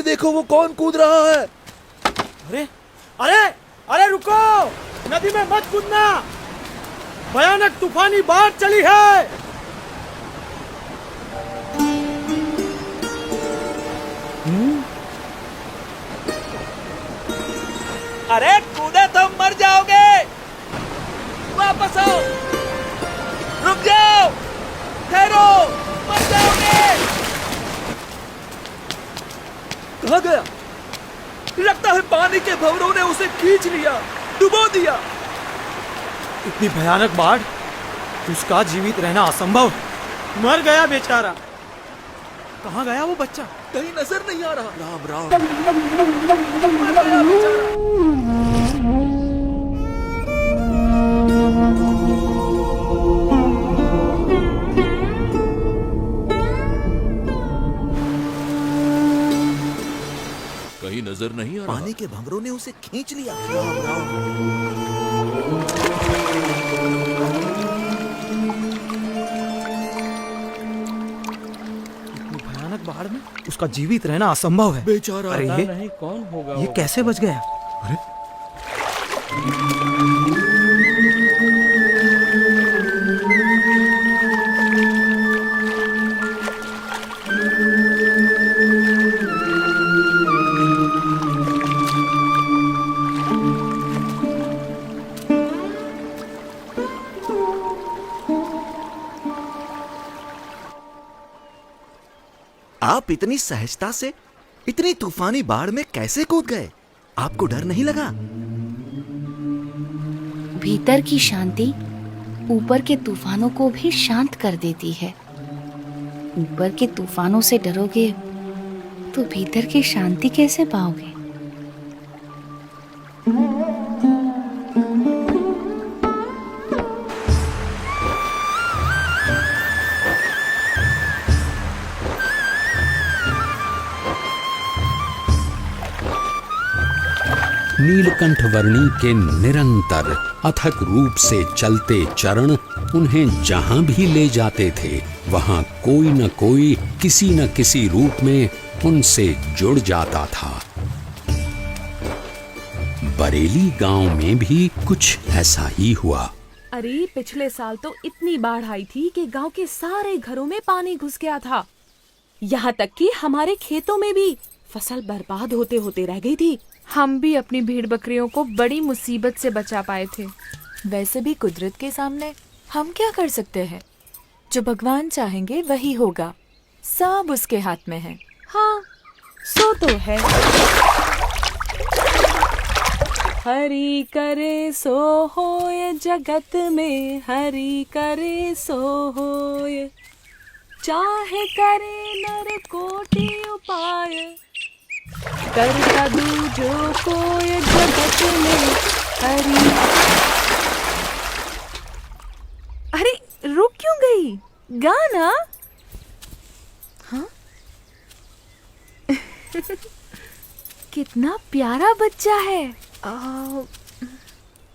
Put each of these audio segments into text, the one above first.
अरे देखो वो कौन कूद रहा है। अरे अरे अरे रुको, नदी में मत कूदना, भयानक तूफानी बाढ़ चली है। अरे कूदे तो मर जाओगे, वापस आओ, रुक जाओ, ठहरो, मर जाओगे। कहाँ गया? लगता है पानी के भंवरों ने उसे खींच लिया, डुबो दिया। इतनी भयानक बाढ़, उसका जीवित रहना असंभव। मर गया बेचारा। कहाँ गया वो बच्चा? कहीं नजर नहीं आ रहा। राम राम। कहीं नजर नहीं आ रहा। पानी के भंवरों ने उसे खींच लिया। राम राम। बाढ़ में उसका जीवित रहना असंभव है। बेचारा। अरे ये नहीं कौन होगा ये कैसे बच गया? अरे आप इतनी सहजता से इतनी तूफानी बाढ़ में कैसे कूद गए? आपको डर नहीं लगा? भीतर की शांति ऊपर के तूफानों को भी शांत कर देती है। ऊपर के तूफानों से डरोगे तो भीतर की शांति कैसे पाओगे? नीलकंठ वर्णी के निरंतर अथक रूप से चलते चरण उन्हें जहां भी ले जाते थे, वहां कोई न कोई किसी न किसी रूप में उनसे जुड़ जाता था। बरेली गांव में भी कुछ ऐसा ही हुआ। अरे पिछले साल तो इतनी बाढ़ आई थी कि गांव के सारे घरों में पानी घुस गया था। यहाँ तक कि हमारे खेतों में भी फसल बर्बाद होते होते रह गई थी। हम भी अपनी भेड़ बकरियों को बड़ी मुसीबत से बचा पाए थे। वैसे भी कुदरत के सामने हम क्या कर सकते हैं? जो भगवान चाहेंगे वही होगा, सब उसके हाथ में है। हाँ, सो तो है। हरि करे सो होय जगत में, हरि करे सो होय, चाहे करे नर कोटि उपाय, कर कदू जो कोय जगत में हरि। अरे रुक क्यों गई? गाना। हाँ? कितना प्यारा बच्चा है।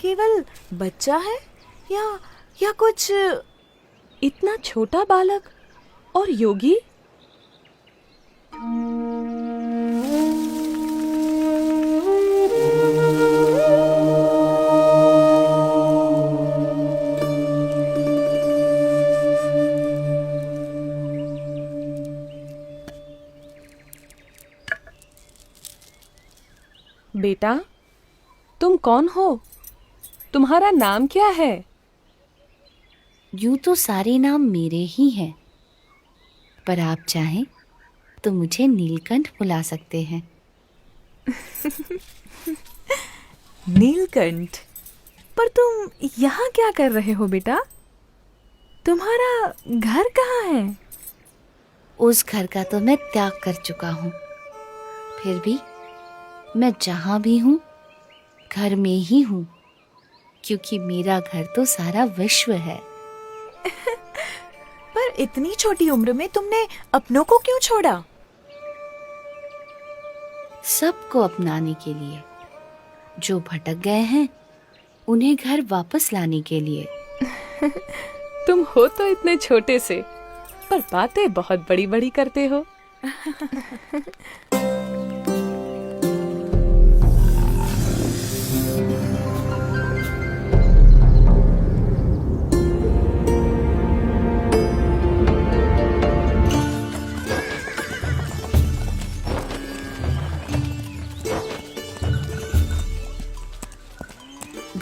केवल बच्चा है या कुछ इतना छोटा बालक और योगी? बेटा, तुम कौन हो? तुम्हारा नाम क्या है? यूं तो सारे नाम मेरे ही हैं, पर आप चाहें तो मुझे नीलकंठ बुला सकते हैं। नीलकंठ? पर तुम यहाँ क्या कर रहे हो बेटा? तुम्हारा घर कहाँ है? उस घर का तो मैं त्याग कर चुका हूँ, फिर भी मैं जहाँ भी हूँ घर में ही हूँ, क्योंकि मेरा घर तो सारा विश्व है। पर इतनी छोटी उम्र में तुमने अपनों को क्यों छोड़ा? सबको अपनाने के लिए, जो भटक गए हैं उन्हें घर वापस लाने के लिए। तुम हो तो इतने छोटे से, पर बातें बहुत बड़ी बड़ी करते हो।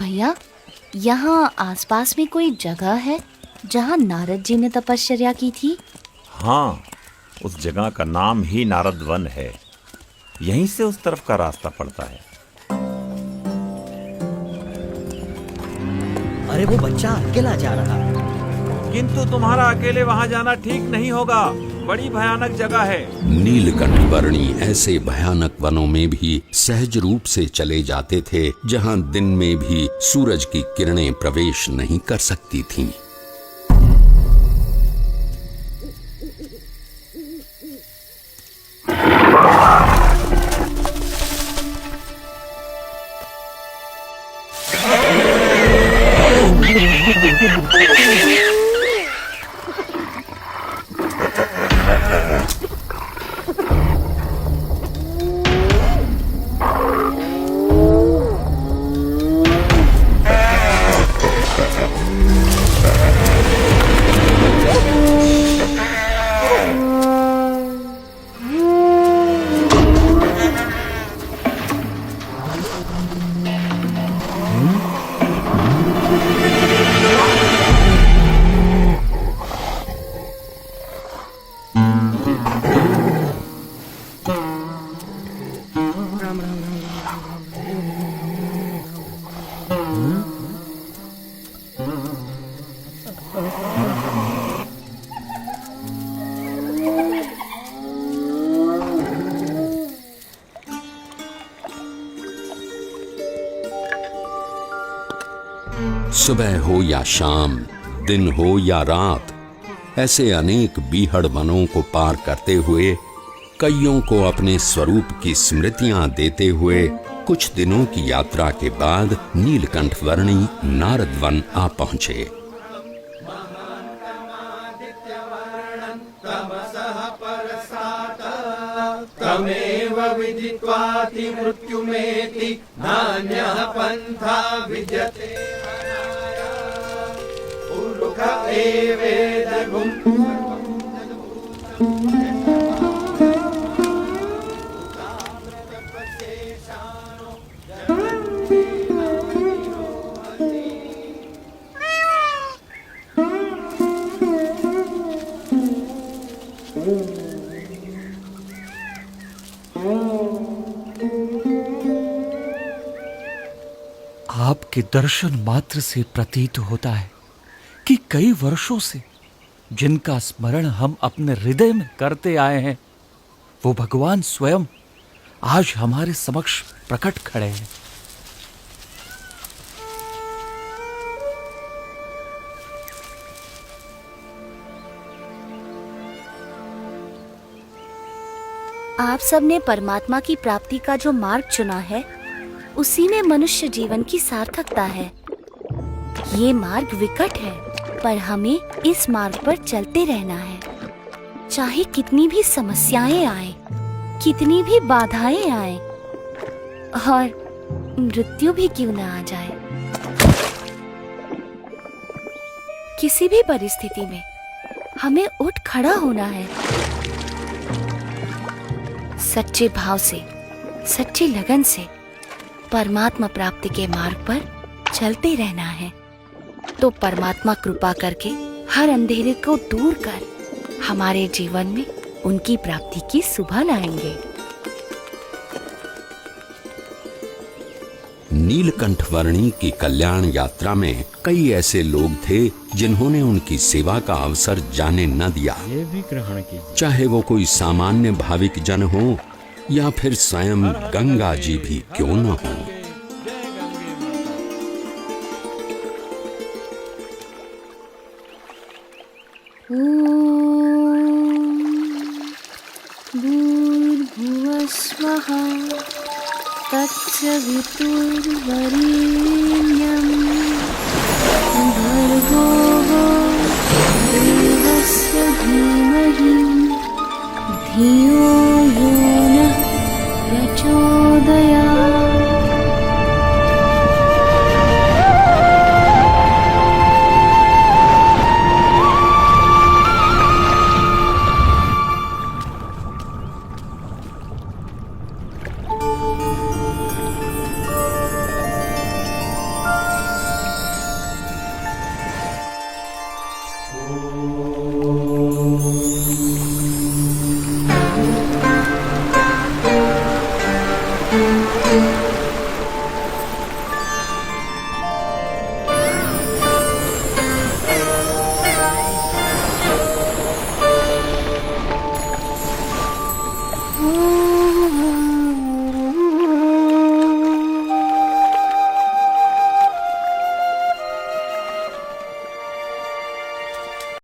भैया, यहाँ आसपास में कोई जगह है जहाँ नारद जी ने तपश्चर्या की थी? हाँ, उस जगह का नाम ही नारद वन है। यहीं से उस तरफ का रास्ता पड़ता है। अरे वो बच्चा अकेला जा रहा है। किंतु तुम्हारा अकेले वहां जाना ठीक नहीं होगा, बड़ी भयानक जगह है। नीलकंठ वर्णी ऐसे भयानक वनों में भी सहज रूप से चले जाते थे जहां दिन में भी सूरज की किरणें प्रवेश नहीं कर सकती थीं। सुबह हो या शाम, दिन हो या रात, ऐसे अनेक बीहड़ वनों को पार करते हुए, कईयों को अपने स्वरूप की स्मृतियां देते हुए कुछ दिनों की यात्रा के बाद नीलकंठ वर्णी नारद वन आ पहुंचे। तमेव विदित्वाति मृत्युमेति नान्यः पंथा विद्यते पुरुष एवेदगुं। आपके दर्शन मात्र से प्रतीत होता है कि कई वर्षों से जिनका स्मरण हम अपने हृदय में करते आए हैं, वो भगवान स्वयं आज हमारे समक्ष प्रकट खड़े हैं। आप सबने परमात्मा की प्राप्ति का जो मार्ग चुना है, उसी में मनुष्य जीवन की सार्थकता है। ये मार्ग विकट है, पर हमें इस मार्ग पर चलते रहना है। चाहे कितनी भी समस्याएं आए, कितनी भी बाधाएं आए और मृत्यु भी क्यों न आ जाए, किसी भी परिस्थिति में हमें उठ खड़ा होना है। सच्चे भाव से, सच्ची लगन से परमात्मा प्राप्ति के मार्ग पर चलते रहना है, तो परमात्मा कृपा करके हर अंधेरे को दूर कर हमारे जीवन में उनकी प्राप्ति की सुबह लाएंगे। नीलकंठ वर्णी की कल्याण यात्रा में कई ऐसे लोग थे जिन्होंने उनकी सेवा का अवसर जाने न दिया। ये भी ग्रहण कीजिए। चाहे वो कोई सामान्य भाविक जन हो या फिर स्वयं गंगा जी भी क्यों न हो। भूर्भुवः स्वः तत्सवितुर्वरेण्यं भर्गो देवस्य धीमहि धियो यो नः प्रचोदयात्। है।